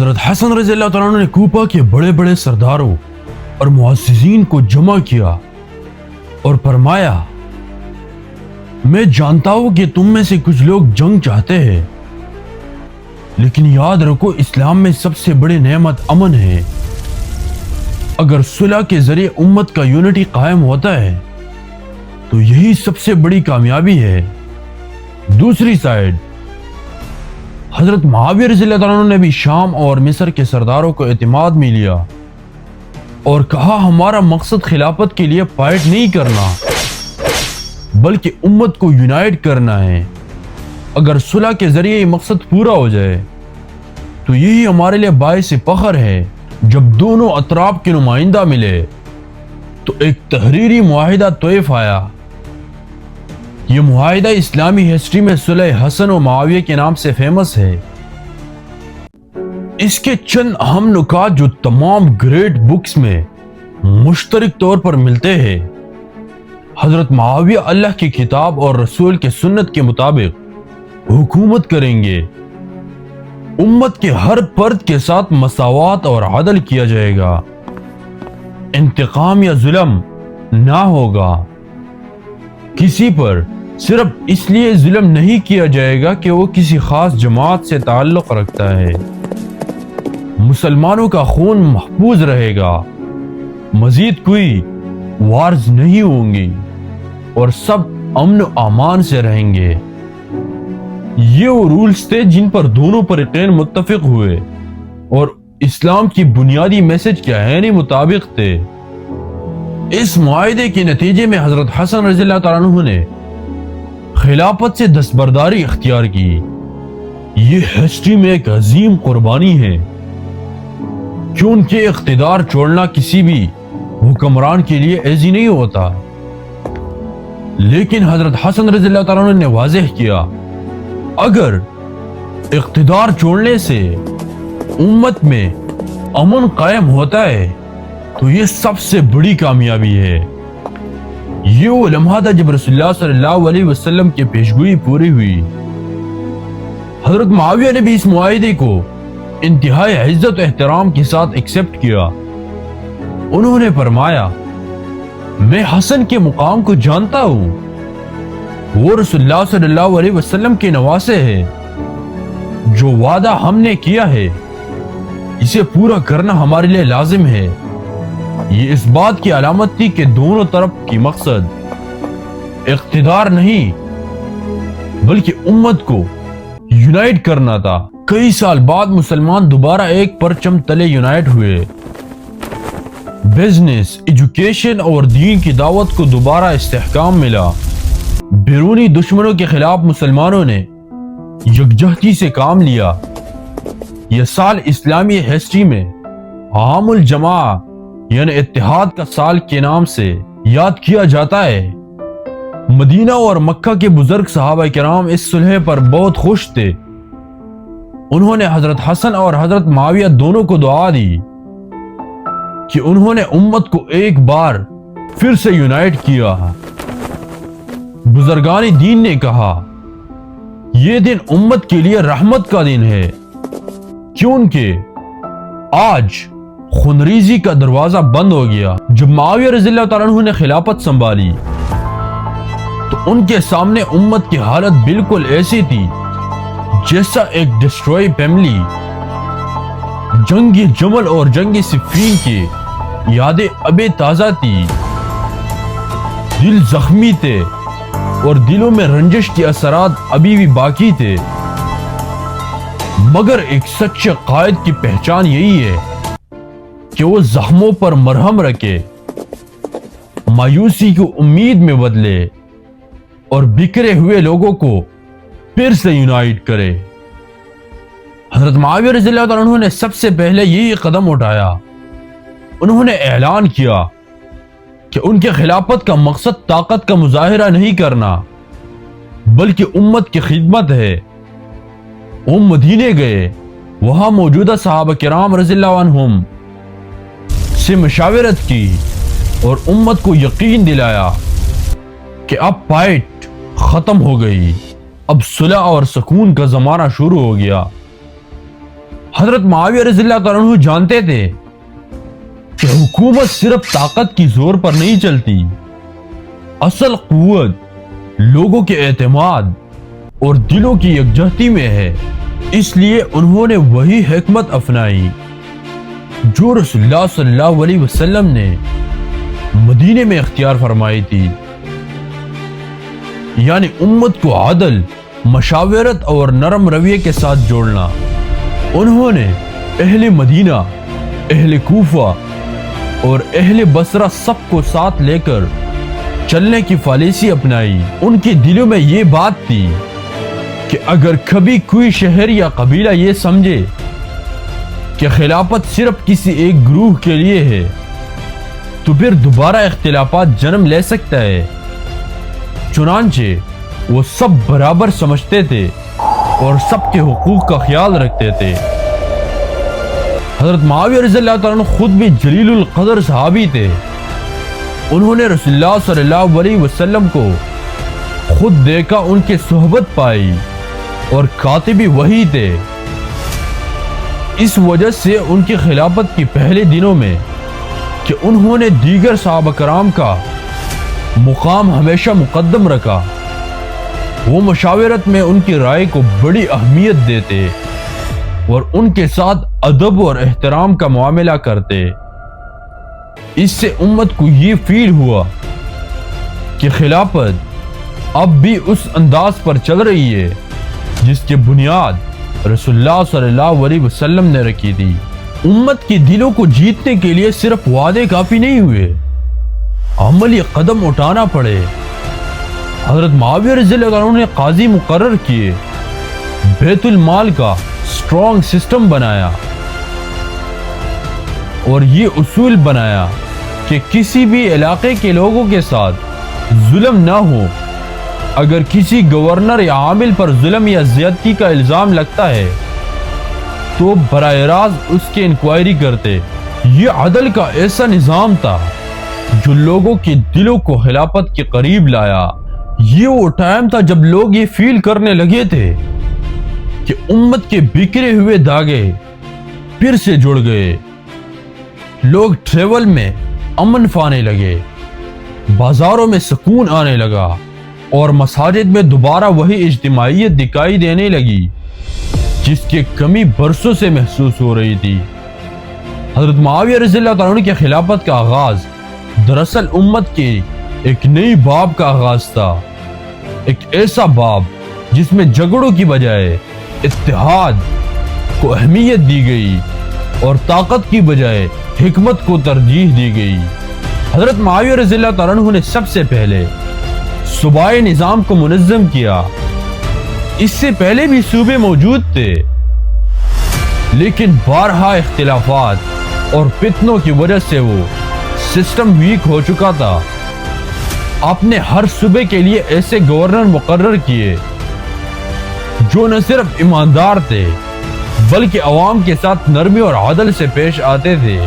حضرت حسن رضی اللہ تعالیٰ عنہ نے کوفہ کے بڑے بڑے سرداروں اور معززین کو جمع کیا اور فرمایا، میں جانتا ہوں کہ تم میں سے کچھ لوگ جنگ چاہتے ہیں، لیکن یاد رکھو اسلام میں سب سے بڑی نعمت امن ہے۔ اگر صلح کے ذریعے امت کا یونٹی قائم ہوتا ہے تو یہی سب سے بڑی کامیابی ہے۔ دوسری سائیڈ حضرت معاویہ رضی اللہ تعالیٰ عنہ نے بھی شام اور مصر کے سرداروں کو اعتماد میں لیا اور کہا، ہمارا مقصد خلافت کے لیے فائٹ نہیں کرنا بلکہ امت کو یونائٹ کرنا ہے۔ اگر صلح کے ذریعے یہ مقصد پورا ہو جائے تو یہی ہمارے لیے باعث فخر ہے۔ جب دونوں اطراف کے نمائندہ ملے تو ایک تحریری معاہدہ طیف آیا۔ یہ معاہدہ اسلامی ہسٹری میں صلح حسن و معاویہ کے نام سے فیمس ہے۔ اس کے چند اہم نکات جو تمام گریٹ بکس میں مشترک طور پر ملتے ہیں: حضرت معاویہ اللہ کی کتاب اور رسول کے سنت کے مطابق حکومت کریں گے، امت کے ہر فرد کے ساتھ مساوات اور عدل کیا جائے گا، انتقام یا ظلم نہ ہوگا، کسی پر صرف اس لیے ظلم نہیں کیا جائے گا کہ وہ کسی خاص جماعت سے تعلق رکھتا ہے، مسلمانوں کا خون محفوظ رہے گا، مزید کوئی وارز نہیں ہوں گی اور سب امن و امان سے رہیں گے۔ یہ وہ رولز تھے جن پر دونوں فریقین متفق ہوئے اور اسلام کی بنیادی میسج کے عینی مطابق تھے۔ اس معاہدے کے نتیجے میں حضرت حسن رضی اللہ تعالیٰ عنہ نے خلافت سے دستبرداری اختیار کی۔ یہ ہسٹری میں ایک عظیم قربانی ہے کیونکہ اقتدار چھوڑنا کسی بھی حکمران کے لیے ایزی نہیں ہوتا، لیکن حضرت حسن رضی اللہ تعالیٰ عنہ نے واضح کیا، اگر اقتدار چھوڑنے سے امت میں امن قائم ہوتا ہے تو یہ سب سے بڑی کامیابی ہے۔ یہ وہ لمحہ تھا جب رسول اللہ صلی اللہ علیہ وسلم کی پیشگوئی پوری ہوئی۔ حضرت معاویہ نے بھی اس معاہدے کو انتہائی عزت و احترام کے ساتھ ایکسپٹ کیا۔ انہوں نے فرمایا، میں حسن کے مقام کو جانتا ہوں، وہ رسول اللہ صلی اللہ علیہ وسلم کے نواسے ہیں، جو وعدہ ہم نے کیا ہے اسے پورا کرنا ہمارے لیے لازم ہے۔ یہ اس بات کی علامت تھی کہ دونوں طرف کی مقصد اقتدار نہیں بلکہ امت کو یونائٹ کرنا تھا۔ کئی سال بعد مسلمان دوبارہ ایک پرچم تلے یونائٹ ہوئے۔ بزنس، ایجوکیشن اور دین کی دعوت کو دوبارہ استحکام ملا۔ بیرونی دشمنوں کے خلاف مسلمانوں نے یکجہتی سے کام لیا۔ یہ سال اسلامی ہسٹری میں عام الجماع یعنی اتحاد کا سال کے نام سے یاد کیا جاتا ہے۔ مدینہ اور مکہ کے بزرگ صحابہ کرام اس صلح پر بہت خوش تھے۔ انہوں نے حضرت حسن اور حضرت معاویہ دونوں کو دعا دی کہ انہوں نے امت کو ایک بار پھر سے یونائٹ کیا۔ بزرگان دین نے کہا، یہ دن امت کے لیے رحمت کا دن ہے، کیونکہ آج خونریزی کا دروازہ بند ہو گیا۔ جب معاویہ رضی اللہ تعالیٰ عنہ نے خلافت سنبھالی تو ان کے سامنے امت کی حالت بالکل ایسی تھی جیسا ایک ڈسٹروئی فیملی۔ جنگی جمل اور جنگی صفین کی یادیں ابھی تازہ تھی، دل زخمی تھے اور دلوں میں رنجش کے اثرات ابھی بھی باقی تھے، مگر ایک سچے قائد کی پہچان یہی ہے کہ وہ زخموں پر مرہم رکھے، مایوسی کو امید میں بدلے اور بکھرے ہوئے لوگوں کو پھر سے یونائٹ کرے۔ حضرت معاویہ رضی اللہ تعالیٰ عنہ نے سب سے پہلے یہی قدم اٹھایا۔ انہوں نے اعلان کیا کہ ان کے خلافت کا مقصد طاقت کا مظاہرہ نہیں کرنا بلکہ امت کی خدمت ہے۔ وہ مدینے گئے، وہاں موجودہ صحابہ کرام رضی اللہ عنہم سے مشاورت کی اور امت کو یقین دلایا کہ اب فائٹ ختم ہو گئی، اب صلح اور سکون کا زمانہ شروع ہو گیا۔ حضرت معاویہ رضی اللہ تعالیٰ عنہ جانتے تھے کہ حکومت صرف طاقت کی زور پر نہیں چلتی، اصل قوت لوگوں کے اعتماد اور دلوں کی یکجہتی میں ہے۔ اس لیے انہوں نے وہی حکمت اپنائی جو رسول اللہ صلی اللہ علیہ وسلم نے مدینے میں اختیار فرمائی تھی، یعنی امت کو عدل، مشاورت اور نرم رویے کے ساتھ جوڑنا۔ انہوں نے اہل مدینہ، اہل کوفہ اور اہل بصرہ سب کو ساتھ لے کر چلنے کی پالیسی اپنائی۔ ان کے دلوں میں یہ بات تھی کہ اگر کبھی کوئی شہر یا قبیلہ یہ سمجھے کہ خلافت صرف کسی ایک گروہ کے لیے ہے تو پھر دوبارہ اختلافات جنم لے سکتا ہے۔ چنانچہ وہ سب برابر سمجھتے تھے اور سب کے حقوق کا خیال رکھتے تھے۔ حضرت معاویہ رضی اللہ تعالیٰ عنہ خود بھی جلیل القدر صحابی تھے۔ انہوں نے رسول اللہ صلی اللہ علیہ وسلم کو خود دیکھا، ان کے صحبت پائی اور کاتبی وحی تھے۔ اس وجہ سے ان کی خلافت کی پہلے دنوں میں کہ انہوں نے دیگر صحابہ کرام کا مقام ہمیشہ مقدم رکھا، وہ مشاورت میں ان کی رائے کو بڑی اہمیت دیتے اور ان کے ساتھ ادب اور احترام کا معاملہ کرتے۔ اس سے امت کو یہ فیل ہوا کہ خلافت اب بھی اس انداز پر چل رہی ہے جس کی بنیاد رسول اللہ صلی اللہ علیہ وسلم نے رکھی تھی۔ امت کے دلوں کو جیتنے کے لیے صرف وعدے کافی نہیں ہوئے، عملی قدم اٹھانا پڑے۔ حضرت معاویہ رضی اللہ عنہ نے قاضی مقرر کیے، بیت المال کا اسٹرانگ سسٹم بنایا اور یہ اصول بنایا کہ کسی بھی علاقے کے لوگوں کے ساتھ ظلم نہ ہو۔ اگر کسی گورنر یا عامل پر ظلم یا زیادتی کا الزام لگتا ہے تو براہ راست اس کی انکوائری کرتے۔ یہ عدل کا ایسا نظام تھا جو لوگوں کے دلوں کو خلافت کے قریب لایا۔ یہ وہ ٹائم تھا جب لوگ یہ فیل کرنے لگے تھے کہ امت کے بکھرے ہوئے دھاگے پھر سے جڑ گئے۔ لوگ ٹریول میں امن پانے لگے، بازاروں میں سکون آنے لگا اور مساجد میں دوبارہ وہی اجتماعیت دکھائی دینے لگی جس کی کمی برسوں سے محسوس ہو رہی تھی۔ حضرت معاویہ رضی اللہ تعالیٰ عنہ کی خلافت کا آغاز دراصل امت کے ایک نئی باب کا آغاز تھا، ایک ایسا باب جس میں جھگڑوں کی بجائے اتحاد کو اہمیت دی گئی اور طاقت کی بجائے حکمت کو ترجیح دی گئی۔ حضرت معاویہ رضی اللہ تعالیٰ عنہ نے سب سے پہلے صوبائی نظام کو منظم کیا۔ اس سے پہلے بھی صوبے موجود تھے، لیکن بارہا اختلافات اور فتنوں کی وجہ سے وہ سسٹم ویک ہو چکا تھا۔ آپ نے ہر صوبے کے لیے ایسے گورنر مقرر کیے جو نہ صرف ایماندار تھے بلکہ عوام کے ساتھ نرمی اور عدل سے پیش آتے تھے۔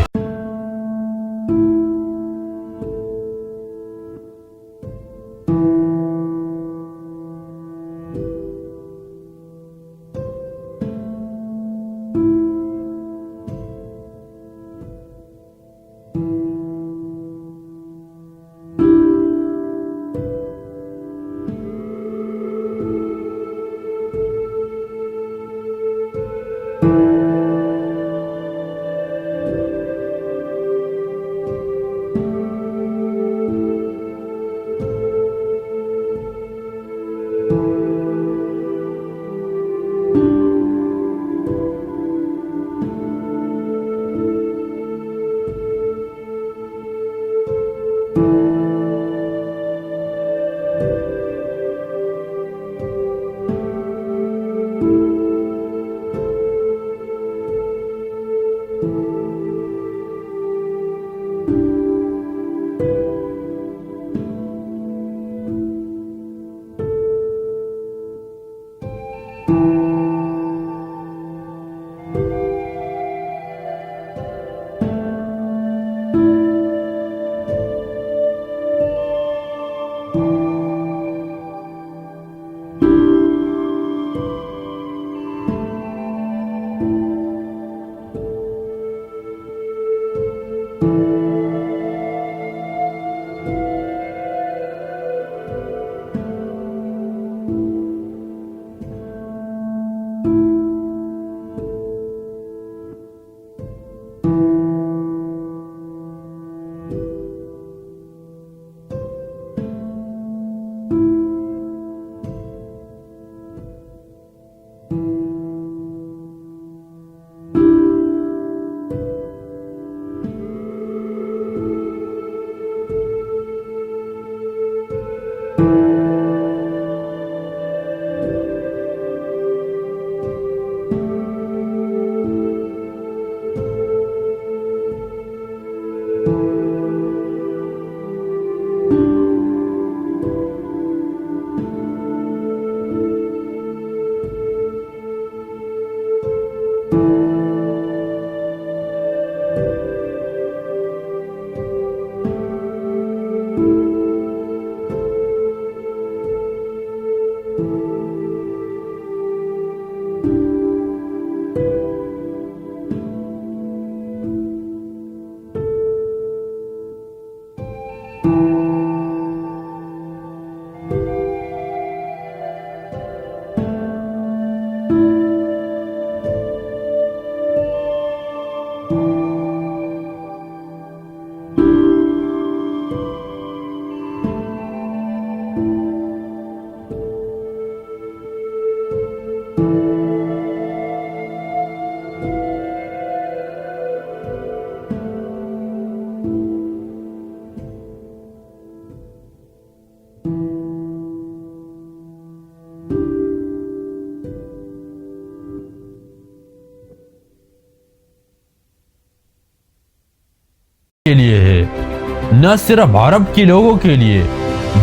نہ صرف عرب کے لوگوں کے لیے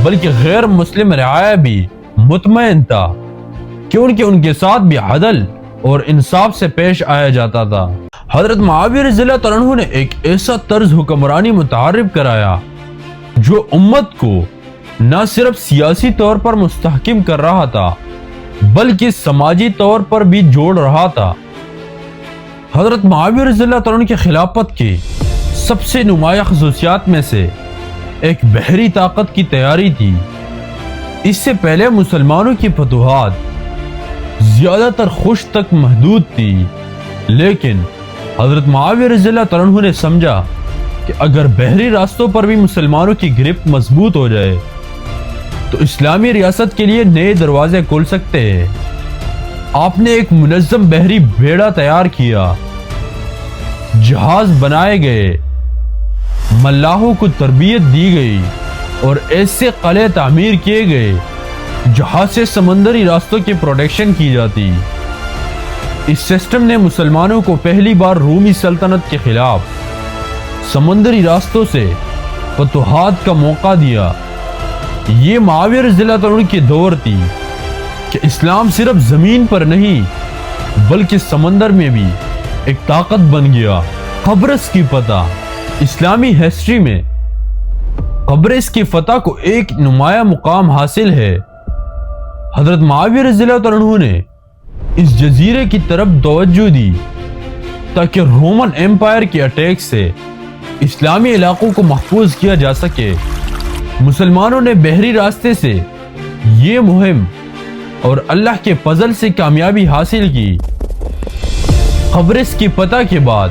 بلکہ غیر مسلم رعایا بھی مطمئن تھا کہ ان کے ساتھ بھی عدل اور انصاف سے پیش آیا جاتا تھا۔ حضرت معاویہ رضی اللہ عنہ نے ایک ایسا طرز حکمرانی متعارف کرایا جو امت کو نہ صرف سیاسی طور پر مستحکم کر رہا تھا بلکہ سماجی طور پر بھی جوڑ رہا تھا۔ حضرت معاویہ رضی اللہ عنہ کی خلافت کی سب سے نمایاں خصوصیات میں سے ایک بحری طاقت کی تیاری تھی۔ اس سے پہلے مسلمانوں کی فتوحات زیادہ تر خوش تک محدود تھی، لیکن حضرت معاویہ رضی اللہ عنہ نے سمجھا کہ اگر بحری راستوں پر بھی مسلمانوں کی گرفت مضبوط ہو جائے تو اسلامی ریاست کے لیے نئے دروازے کھل سکتے ہیں۔ آپ نے ایک منظم بحری بیڑا تیار کیا، جہاز بنائے گئے، ملاحوں کو تربیت دی گئی اور ایسے قلعے تعمیر کیے گئے جہاں سے سمندری راستوں کی پروٹیکشن کی جاتی۔ اس سسٹم نے مسلمانوں کو پہلی بار رومی سلطنت کے خلاف سمندری راستوں سے فتوحات کا موقع دیا۔ یہ معاویہ رضی اللہ عنہ کی دور تھی کہ اسلام صرف زمین پر نہیں بلکہ سمندر میں بھی ایک طاقت بن گیا۔ قبرص کی فتح، اسلامی ہسٹری میں قبرص کی فتح کو ایک نمایاں مقام حاصل ہے۔ حضرت معاویہ رضی اللہ عنہ نے اس جزیرے کی طرف توجہ دی تاکہ رومن ایمپائر کے اٹیک سے اسلامی علاقوں کو محفوظ کیا جا سکے۔ مسلمانوں نے بحری راستے سے یہ مہم اور اللہ کے فضل سے کامیابی حاصل کی۔ قبرص کی فتح کے بعد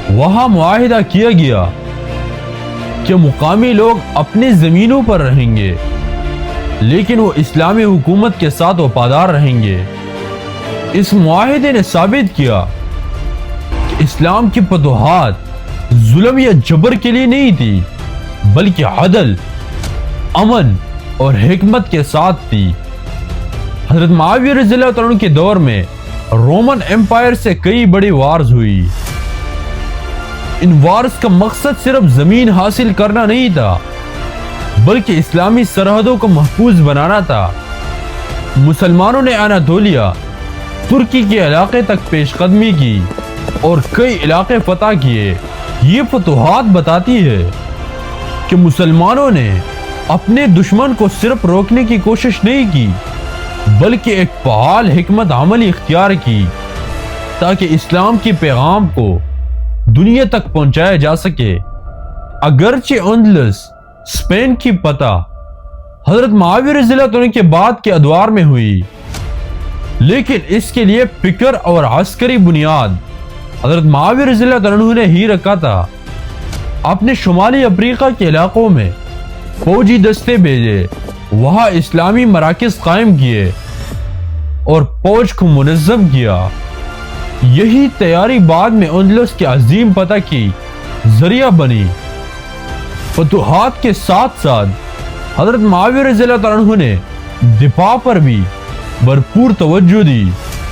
وہاں معاہدہ کیا گیا کہ مقامی لوگ اپنی زمینوں پر رہیں گے لیکن وہ اسلامی حکومت کے ساتھ وفادار رہیں گے۔ اس معاہدے نے ثابت کیا کہ اسلام کی فتوحات ظلم یا جبر کے لیے نہیں تھی بلکہ عدل، امن اور حکمت کے ساتھ تھی۔ حضرت معاویہ رضی اللہ عنہ کے دور میں رومن ایمپائر سے کئی بڑی وارز ہوئی۔ ان وارز کا مقصد صرف زمین حاصل کرنا نہیں تھا بلکہ اسلامی سرحدوں کو محفوظ بنانا تھا۔ مسلمانوں نے اناطولیہ، ترکی کے علاقے تک پیش قدمی کی اور کئی علاقے فتح کیے۔ یہ فتوحات بتاتی ہے کہ مسلمانوں نے اپنے دشمن کو صرف روکنے کی کوشش نہیں کی بلکہ ایک فعال حکمت عملی اختیار کی تاکہ اسلام کی پیغام کو دنیا تک پہنچایا جا سکے۔ اگرچہ اندلس، اسپین کی فتح حضرت معاویہ رضی اللہ عنہ کے بعد کے ادوار میں ہوئی، لیکن اس کے لیے فکر اور عسکری بنیاد حضرت معاویہ رضی اللہ عنہ نے ہی رکھا تھا۔ آپ نے شمالی افریقہ کے علاقوں میں فوجی دستے بھیجے، وہاں اسلامی مراکز قائم کیے اور فوج کو منظم کیا۔ یہی تیاری بعد میں اندلس کے عظیم فتح کی ذریعہ بنی۔ فتوحات کے ساتھ ساتھ حضرت معاویہ رضی اللہ عنہ نے دفاع پر بھی بھرپور توجہ دی۔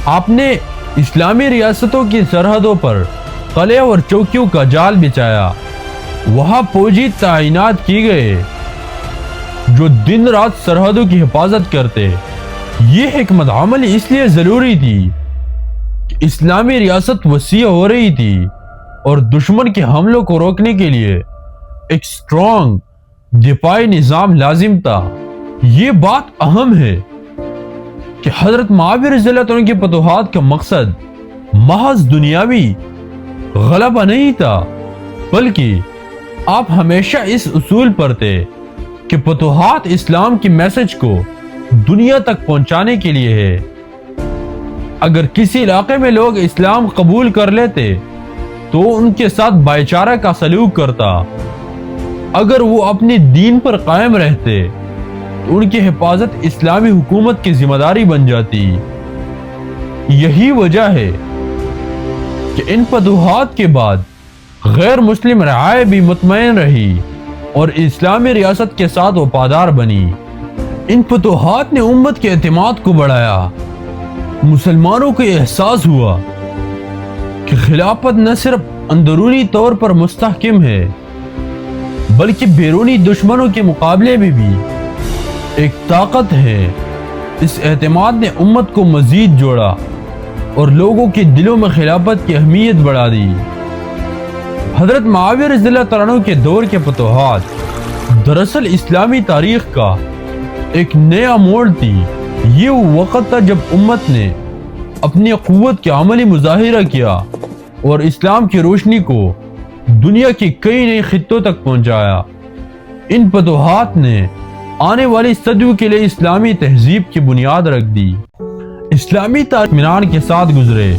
آپ نے اسلامی ریاستوں کی سرحدوں پر قلعے اور چوکیوں کا جال بچھایا، وہاں فوجی تعینات کی گئے جو دن رات سرحدوں کی حفاظت کرتے۔ یہ حکمت عملی اس لیے ضروری تھی کہ اسلامی ریاست وسیع ہو رہی تھی اور دشمن کے حملوں کو روکنے کے لیے ایک اسٹرانگ دفاعی نظام لازم تھا۔ یہ بات اہم ہے کہ حضرت معاویہ رضی اللہ عنہ کی فتوحات کا مقصد محض دنیاوی غلبہ نہیں تھا بلکہ آپ ہمیشہ اس اصول پر تھے کہ فتوحات اسلام کی میسج کو دنیا تک پہنچانے کے لیے ہے۔ اگر کسی علاقے میں لوگ اسلام قبول کر لیتے تو ان کے ساتھ بھائی چارہ کا سلوک کرتا، اگر وہ اپنے دین پر قائم رہتے تو ان کی حفاظت اسلامی حکومت کی ذمہ داری بن جاتی۔ یہی وجہ ہے کہ ان فتوحات کے بعد غیر مسلم رعایا بھی مطمئن رہی اور اسلامی ریاست کے ساتھ وفادار بنی۔ ان فتوحات نے امت کے اعتماد کو بڑھایا۔ مسلمانوں کو یہ احساس ہوا کہ خلافت نہ صرف اندرونی طور پر مستحکم ہے بلکہ بیرونی دشمنوں کے مقابلے میں بھی ایک طاقت ہے۔ اس اعتماد نے امت کو مزید جوڑا اور لوگوں کے دلوں میں خلافت کی اہمیت بڑھا دی۔ حضرت معاویہ رضی اللہ تعالیٰ عنہ کے دور کے فتوحات دراصل اسلامی تاریخ کا ایک نیا موڑ تھی۔ یہ وہ وقت تھا جب امت نے اپنی قوت کا عملی مظاہرہ کیا اور اسلام کی روشنی کو دنیا کے کئی نئے خطوں تک پہنچایا۔ ان فتوحات نے آنے والی صدیوں کے لیے اسلامی تہذیب کی بنیاد رکھ دی۔ اسلامی تاریخ اطمینان کے ساتھ گزرے۔